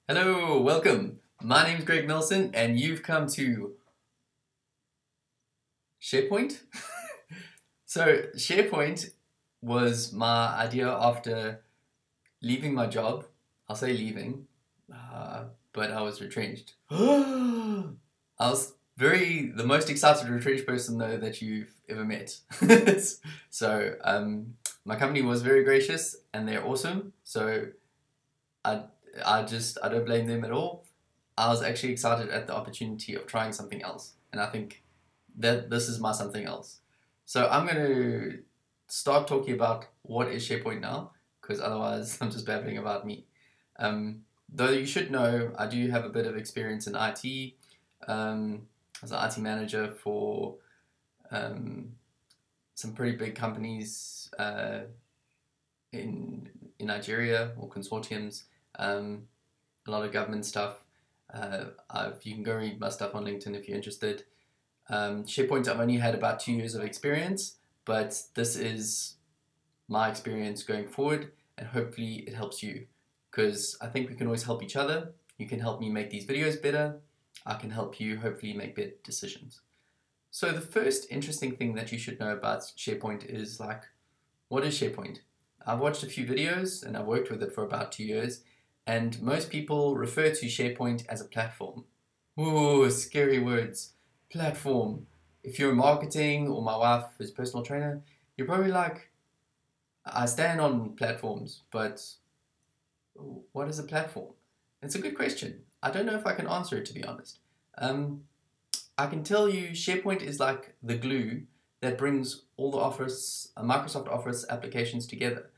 Hello, welcome. My name is Greg Nelson and you've come to SharePoint. So SharePoint was my idea after leaving my job. I'll say leaving, but I was retrenched. I was the most excited retrenched person though that you've ever met. So my company was very gracious and they're awesome. So I don't blame them at all. I was actually excited at the opportunity of trying something else, and I think that this is my something else. So I'm going to start talking about what is SharePoint now, because otherwise I'm just babbling about me. Though you should know, I do have a bit of experience in IT. As an IT manager for some pretty big companies in Nigeria, or consortiums. A lot of government stuff. You can go read my stuff on LinkedIn if you're interested. SharePoint, I've only had about 2 years of experience, but this is my experience going forward, and hopefully it helps you, because I think we can always help each other. You can help me make these videos better. I can help you hopefully make better decisions. So the first interesting thing that you should know about SharePoint is, like, what is SharePoint? I've watched a few videos and I've worked with it for about 2 years. And most people refer to SharePoint as a platform. Ooh, scary words. Platform. If you're in marketing, or my wife is a personal trainer, you're probably like, I stand on platforms, but what is a platform? It's a good question. I don't know if I can answer it, to be honest. I can tell you SharePoint is like the glue that brings all the Microsoft Office applications together.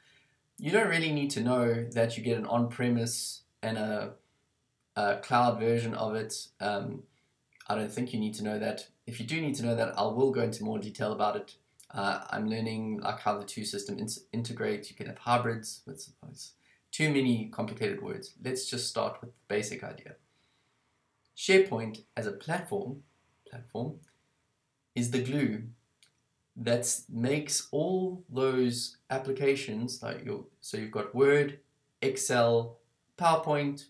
You don't really need to know that you get an on-premise and a cloud version of it. I don't think you need to know that. If you do need to know that, I will go into more detail about it. I'm learning like how the two systems integrate. You can have hybrids. It's too many complicated words. Let's just start with the basic idea. SharePoint as a platform is the glue that makes all those applications, so you've got Word, Excel, PowerPoint,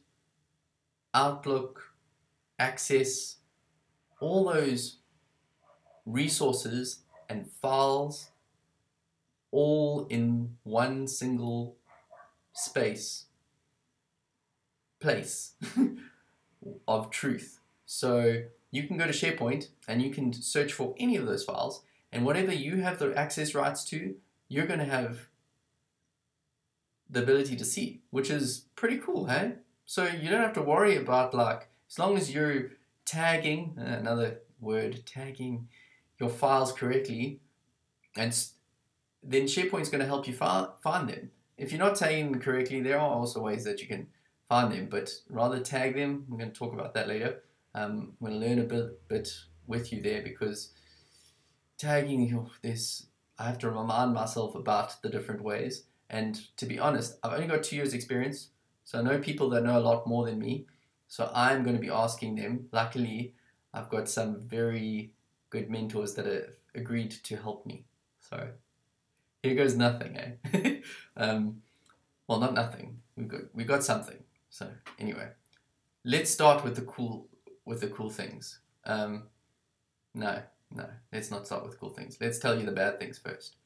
Outlook, Access, all those resources and files all in one single place of truth. So you can go to SharePoint and you can search for any of those files, and whatever you have the access rights to, you're going to have the ability to see, which is pretty cool, hey? So you don't have to worry about, like, as long as you're tagging, another word, tagging your files correctly, and then SharePoint's going to help you find them. If you're not tagging them correctly, there are also ways that you can find them, but rather tag them. I'm going to talk about that later. I'm going to learn a bit with you there, because tagging, I have to remind myself about the different ways. And to be honest, I've only got 2 years experience, so I know people that know a lot more than me. So I'm going to be asking them. Luckily, I've got some very good mentors that have agreed to help me. So here goes nothing, eh? Well, not nothing. We got something. So anyway, let's start with the cool things. No, let's not start with cool things. Let's tell you the bad things first.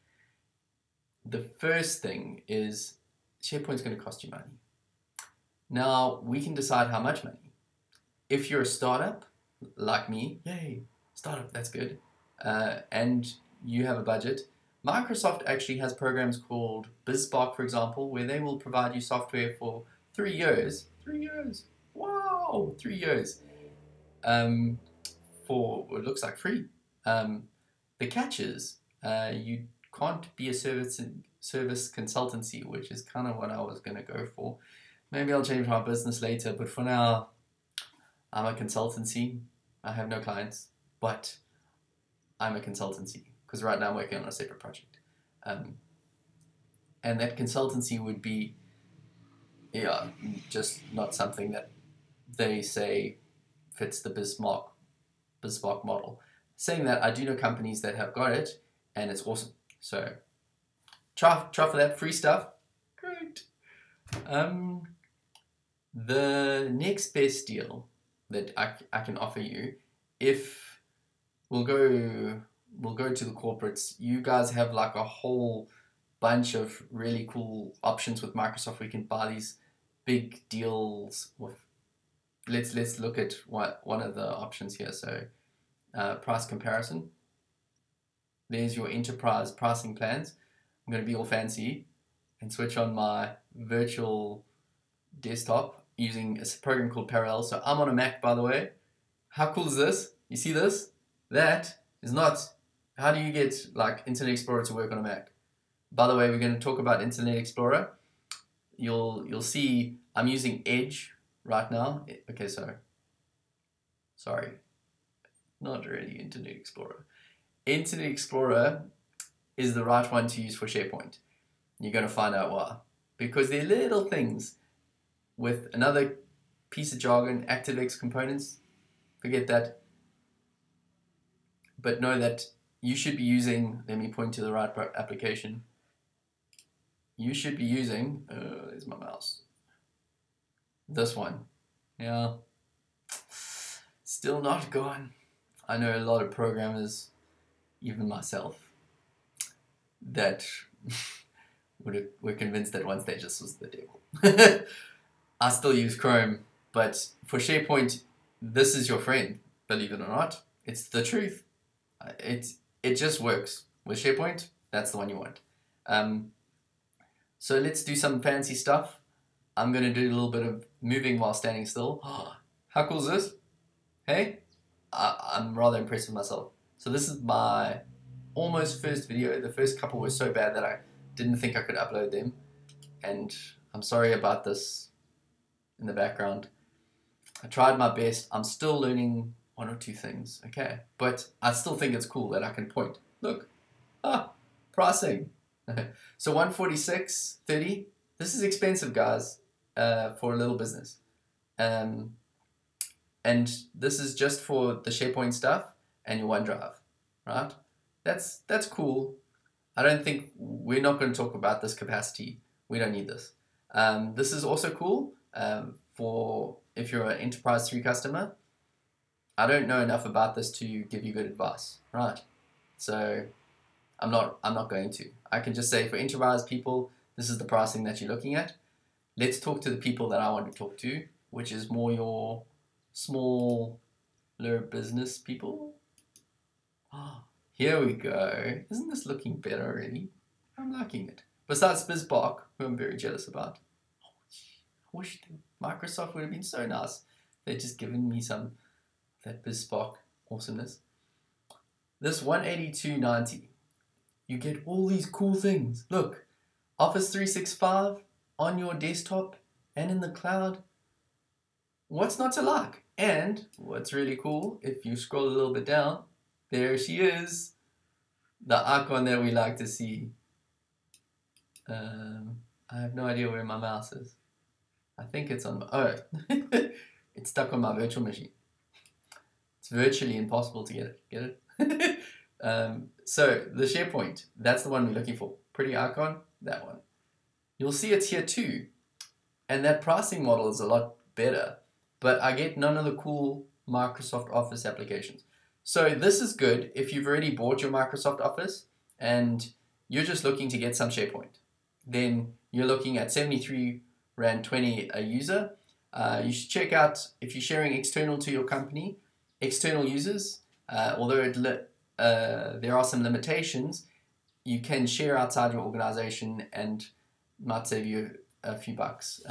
The first thing is SharePoint's going to cost you money. Now, we can decide how much money. If you're a startup, like me, yay, startup, that's good, and you have a budget, Microsoft actually has programs called BizSpark, for example, where they will provide you software for 3 years. 3 years. Wow, 3 years. For what looks like free. The catch is you can't be a service consultancy, which is kind of what I was going to go for. Maybe I'll change my business later, but for now, I'm a consultancy. I have no clients, but I'm a consultancy, because right now I'm working on a separate project. And that consultancy would be, just not something that they say fits the BizSpark model. Saying that, I do know companies that have got it, and it's awesome. So try for that free stuff. Great. The next best deal that I can offer you, if we'll go to the corporates. You guys have like a whole bunch of really cool options with Microsoft. We can buy these big deals with. Let's look at one of the options here. So price comparison. There's your enterprise pricing plans. I'm going to be all fancy and switch on my virtual desktop using a program called Parallel. So I'm on a Mac, by the way. How cool is this? You see this? That is not. How do you get like Internet Explorer to work on a Mac? By the way, we're going to talk about Internet Explorer. You'll see I'm using Edge right now. Okay, so sorry, not really Internet Explorer. Internet Explorer is the right one to use for SharePoint. You're going to find out why. Because they're little things with another piece of jargon, ActiveX components. Forget that. But know that you should be using, let me point to the right application. You should be using, there's my mouse. This one. Yeah. Still not gone. I know a lot of programmers, even myself, that were convinced that one stage this was the devil. I still use Chrome, but for SharePoint, this is your friend, believe it or not. It's the truth. It just works. With SharePoint, that's the one you want. So let's do some fancy stuff. I'm going to do a little bit of moving while standing still. How cool is this? Hey? I'm rather impressed with myself. So this is my almost first video. The first couple were so bad that I didn't think I could upload them. And I'm sorry about this in the background. I tried my best. I'm still learning one or two things, okay? But I still think it's cool that I can point. Look, pricing. So 146.30. This is expensive, guys, for a little business. And this is just for the SharePoint stuff and your OneDrive, right? That's cool. I don't think we're not going to talk about this capacity. We don't need this. This is also cool for if you're an Enterprise 3 customer. I don't know enough about this to give you good advice, right? So I'm not going to. I can just say for Enterprise people, this is the pricing that you're looking at. Let's talk to the people that I want to talk to, which is more your smaller business people. Here we go. Isn't this looking better already? I'm liking it. Besides BizBark, who I'm very jealous about. I wish Microsoft would have been so nice. They'd just given me some of that BizBark awesomeness. This 182.90. You get all these cool things. Look, Office 365 on your desktop and in the cloud. What's not to like? And what's really cool, if you scroll a little bit down, there she is, the icon that we like to see. I have no idea where my mouse is. I think it's on my, it's stuck on my virtual machine. It's virtually impossible to get it. Get it? So the SharePoint, that's the one we're looking for. Pretty icon, that one. You'll see it's here too. And that pricing model is a lot better, but I get none of the cool Microsoft Office applications. So this is good if you've already bought your Microsoft Office and you're just looking to get some SharePoint. Then you're looking at 73 Rand 20 a user. You should check out if you're sharing external to your company, external users, although there are some limitations, you can share outside your organization and might save you a few bucks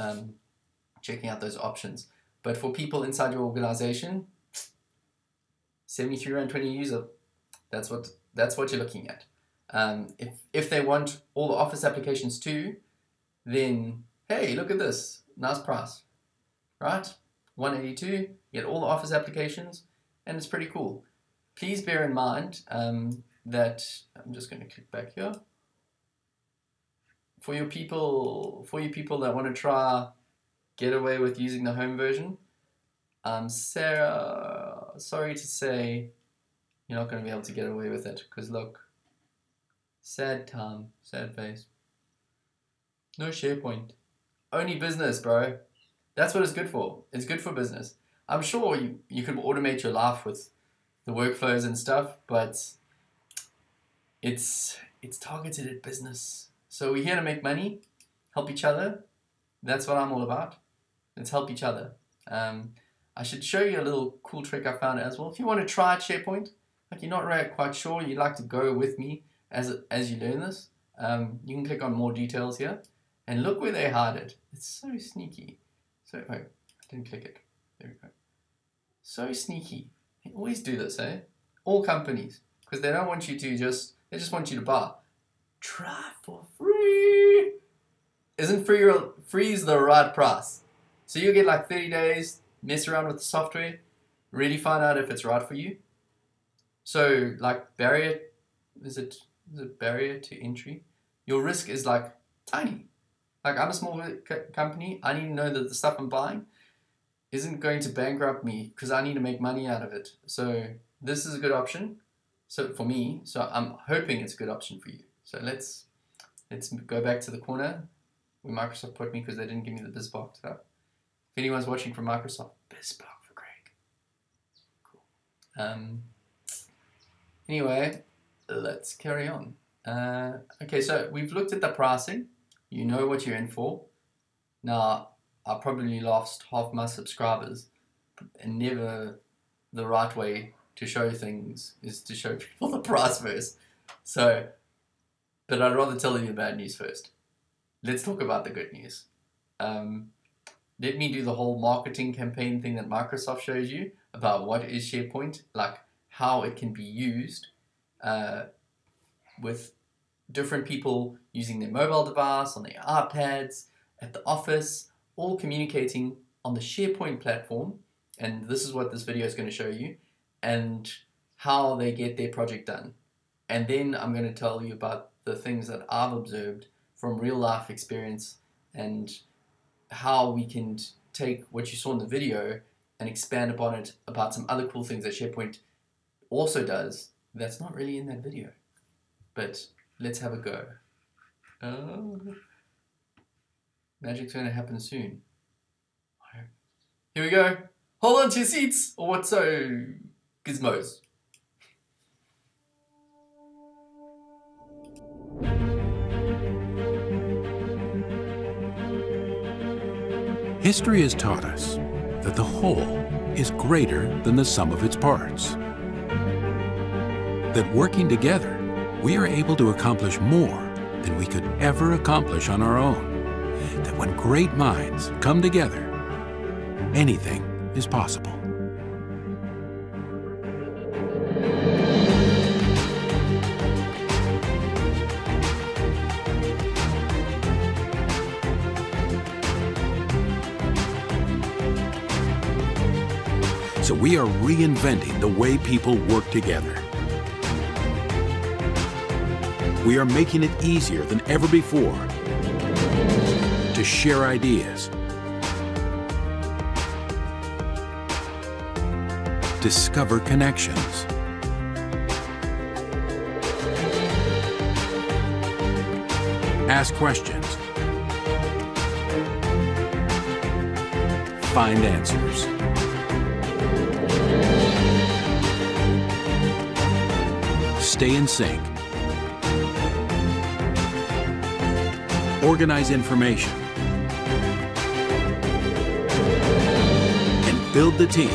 checking out those options. But for people inside your organization, 73 Rand 20 user, that's what you're looking at. If they want all the Office applications too, then hey, look at this, nice price, right? 182, you get all the Office applications, and it's pretty cool. Please bear in mind that I'm just going to click back here. For you people that want to try get away with using the home version, Sarah, sorry to say, you're not going to be able to get away with it because look, Sad time, sad face. No SharePoint. Only business, bro. That's what it's good for. It's good for business. I'm sure you can automate your life with the workflows and stuff, but it's targeted at business. So we're here to make money, help each other. That's what I'm all about. Let's help each other. I should show you a little cool trick I found as well. If you want to try SharePoint, like you're not quite sure, you'd like to go with me as you learn this, you can click on more details here, and look where they hide it. It's so sneaky. So, oh, I didn't click it. There we go. So sneaky. They always do this, eh? All companies, because they don't want you to they just want you to buy. Try for free. Isn't free is the right price? So you get like 30 days, mess around with the software, really find out if it's right for you. So like barrier to entry? Your risk is like tiny. Like I'm a small company, I need to know that the stuff I'm buying isn't going to bankrupt me because I need to make money out of it. So this is a good option. So for me, so I'm hoping it's a good option for you. So let's go back to the corner where Microsoft put me because they didn't give me the BizBox stuff. If anyone's watching from Microsoft, BizBox for Craig. Cool. Anyway, let's carry on. Okay, so we've looked at the pricing. You know what you're in for. Now, I probably lost half my subscribers, and never the right way to show things is to show people the price first. So, but I'd rather tell you the bad news first. Let's talk about the good news. Let me do the whole marketing campaign thing that Microsoft shows you about what is SharePoint, like how it can be used with different people using their mobile device, on their iPads, at the office, all communicating on the SharePoint platform. And this is what this video is going to show you, and how they get their project done. And then I'm going to tell you about the things that I've observed from real life experience and how we can take what you saw in the video and expand upon it about some other cool things that SharePoint also does that's not really in that video. But let's have a go. Magic's going to happen soon. Here we go. Hold on to your seats, or what's so gizmos. History has taught us that the whole is greater than the sum of its parts. That working together, we are able to accomplish more than we could ever accomplish on our own. That when great minds come together, anything is possible. So we are reinventing the way people work together. We are making it easier than ever before to share ideas, discover connections, ask questions, find answers. Stay in sync. Organize information. And build the team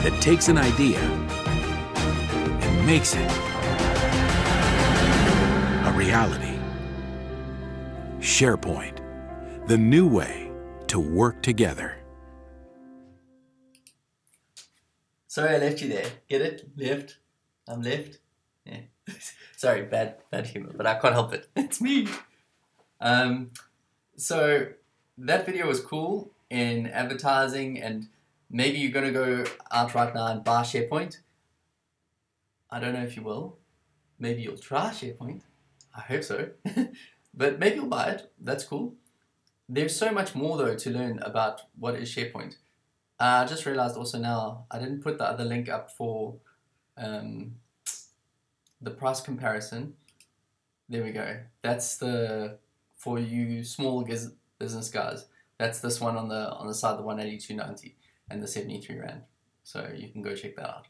that takes an idea and makes it a reality. SharePoint, the new way to work together. Sorry I left you there. Get it? Left. I'm left. Yeah. Sorry, bad humor, but I can't help it. It's me. So that video was cool in advertising, and maybe you're going to go out right now and buy SharePoint. I don't know if you will. Maybe you'll try SharePoint. I hope so. But maybe you'll buy it. That's cool. There's so much more though to learn about what is SharePoint. I just realized also now I didn't put the other link up for the price comparison. There we go. That's the, for you small business guys, that's this one on the side, the 182.90 and the 73 Rand. So you can go check that out.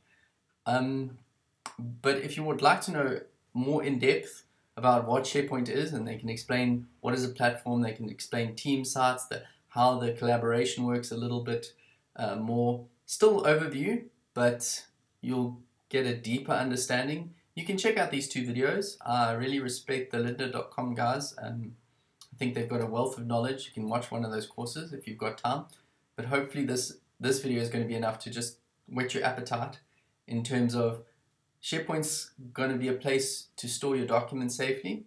But if you would like to know more in depth about what SharePoint is, and they can explain what is a platform, they can explain team sites, how the collaboration works a little bit more, still overview, but you'll get a deeper understanding. You can check out these two videos. I really respect the lynda.com guys. I think they've got a wealth of knowledge. You can watch one of those courses if you've got time. But hopefully this video is going to be enough to just whet your appetite in terms of SharePoint's going to be a place to store your documents safely.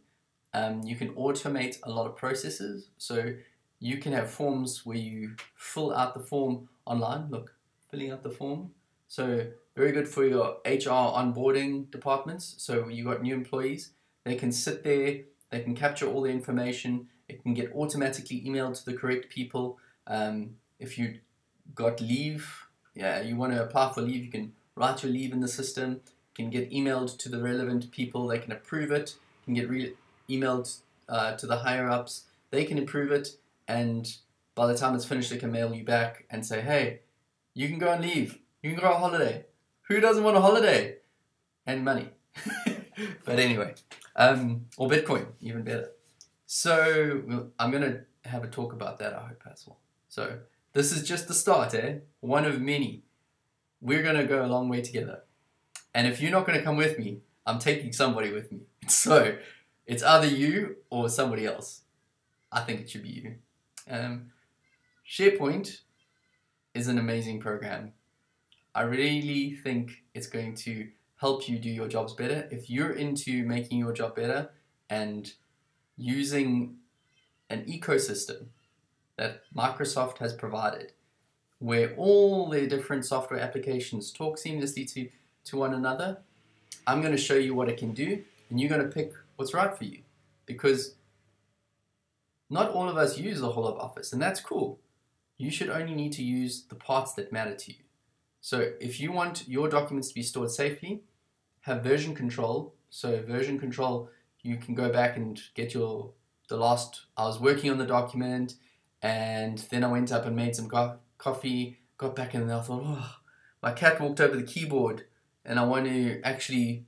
You can automate a lot of processes. So you can have forms where you fill out the form online. Look, filling out the form. So very good for your HR onboarding departments. So you got new employees, they can sit there, they can capture all the information, it can get automatically emailed to the correct people. If you got leave, you want to apply for leave, you can write your leave in the system, it can get emailed to the relevant people, they can approve it, it can get emailed to the higher ups, they can approve it, and by the time it's finished they can mail you back and say, hey, you can go on leave, you can go on holiday. Who doesn't want a holiday? And money. But anyway, or Bitcoin, even better. So I'm going to have a talk about that, I hope, as well. So this is just the start, one of many. We're going to go a long way together. And if you're not going to come with me, I'm taking somebody with me. So it's either you or somebody else. I think it should be you. SharePoint is an amazing program. I really think it's going to help you do your jobs better. If you're into making your job better and using an ecosystem that Microsoft has provided, where all their different software applications talk seamlessly to one another, I'm going to show you what it can do, and you're going to pick what's right for you. Because not all of us use the whole of Office, and that's cool. You should only need to use the parts that matter to you. So if you want your documents to be stored safely, have version control. So version control, you can go back and get I was working on the document, and then I went up and made some coffee, got back and I thought, oh, my cat walked over the keyboard, and I want to actually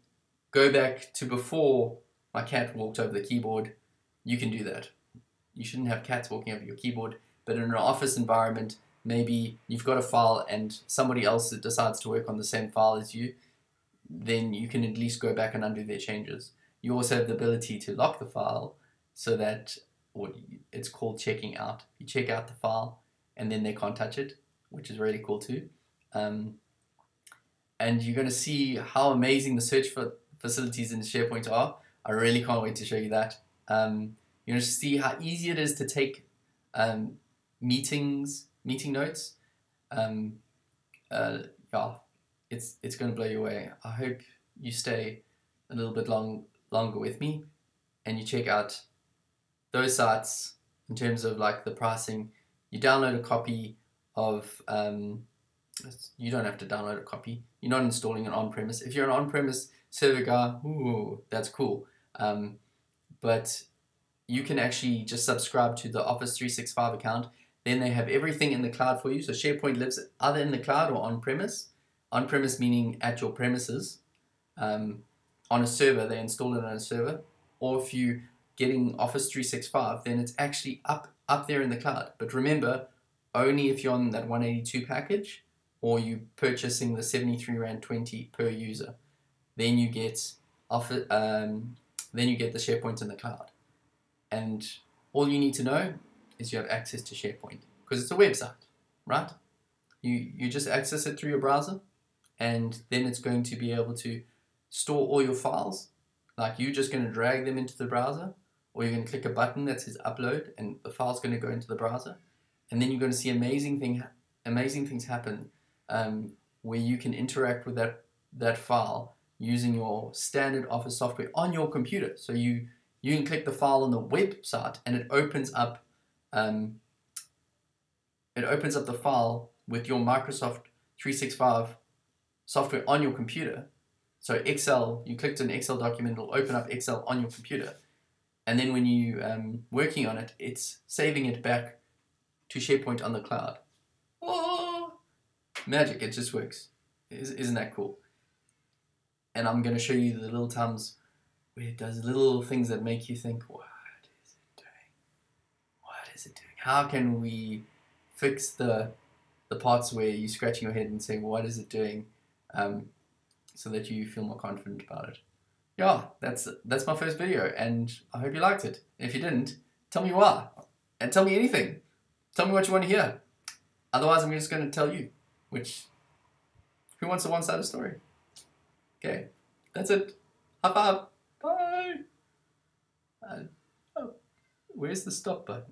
go back to before my cat walked over the keyboard. You can do that. You shouldn't have cats walking over your keyboard, but in an office environment, maybe you've got a file and somebody else that decides to work on the same file as you, then you can at least go back and undo their changes. You also have the ability to lock the file so that it's called checking out. You check out the file and then they can't touch it, which is really cool too. And you're going to see how amazing the search for facilities in SharePoint are. I really can't wait to show you that. You're going to see how easy it is to take meeting notes. It's going to blow you away. I hope you stay a little bit longer with me and you check out those sites in terms of like the pricing. You download a copy of, you don't have to download a copy. You're not installing it on-premise. If you're an on-premise server guy, ooh, that's cool. But you can actually just subscribe to the Office 365 account. Then they have everything in the cloud for you. So SharePoint lives either in the cloud or on-premise. On-premise meaning at your premises. On a server, they install it on a server. Or if you're getting Office 365, then it's actually up there in the cloud. But remember, only if you're on that 182 package or you purchasing the 73 Rand 20 per user. Then you get the SharePoint in the cloud. And all you need to know is you have access to SharePoint because it's a website, right? You just access it through your browser, and then it's going to be able to store all your files. Like you're just going to drag them into the browser, or you're going to click a button that says upload, and the file's going to go into the browser. And then you're going to see amazing things happen where you can interact with that file using your standard Office software on your computer. So you can click the file on the website, and it opens up the file with your Microsoft 365 software on your computer. So Excel, you clicked an Excel document, it'll open up Excel on your computer. And then when you working on it, it's saving it back to SharePoint on the cloud. Oh, magic, it just works. Isn't that cool? And I'm going to show you the little times where it does little things that make you think, what is it doing? What is it doing? How can we fix the parts where you're scratching your head and saying, what is it doing? So that you feel more confident about it. Yeah, that's my first video, and I hope you liked it. If you didn't, tell me why. And tell me anything. Tell me what you want to hear. Otherwise, I'm just going to tell you. Who wants a one-sided story? Okay, that's it. High five. Bye. Where's the stop button?